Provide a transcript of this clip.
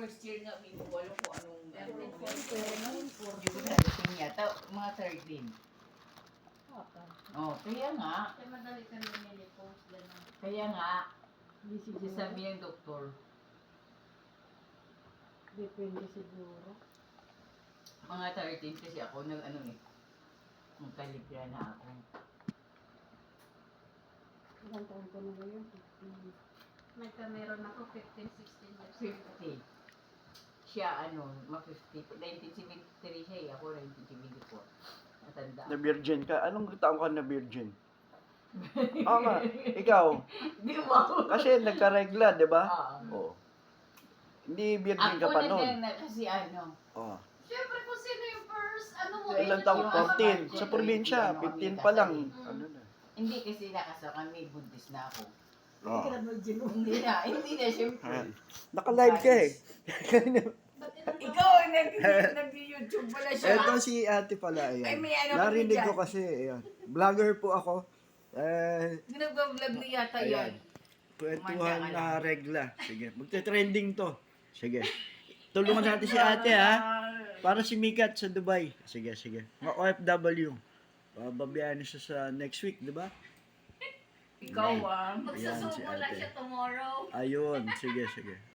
first year nga, may walo ko anong... Pero Hindi ko nalating yata, mga 13. Oh, kaya nga. Kaya madali kami nilipost gano'n. Kaya nga, Hindi siguro. sabi ng doktor, Depende siguro. mga 13 kasi ako nag-ano eh. Kalibra na ako. Ilang taon ka na ngayon? May meron ako 15, 16 years. 50. Siya ano, ma-50. 1973 siya eh. Ako 1974. Matanda. Na virgin ka. Anong taong ka na virgin? Oo nga. Ikaw. Di ba? Kasi nagka-regla, di ba? Oo. Oo. Hindi virgin ka Ako pa na noon. din na kasi ano. Oo. Siyempre kung sino yung first, ano mo, Ilang yun taong? yung 14. Sa probinsya, 15 pa lang. Ano na? Hindi kasi nakasal kami, buntis na ako. Oo. Hindi na, syempre. Ayan. Naka-live ka eh. Ikaw, nag-YouTube pala siya. Eto si ate pala. Ay, Ayan. may ano Narinig kami ko dyan. kasi. Ayan. Vlogger po ako. Nag-vlog na yata yan. Ayan. Kwentuhan na regla. Sige. Magte-trending to. Sige. Tulungan natin si ate ha. Para si Mikat sa Dubai. Sige, sige. Mga OFW. Bababiyahin siya sa next week, di ba? Ikaw ah. Ayan, si Magsusubo lang ate. siya tomorrow. Ayun. Sige, sige.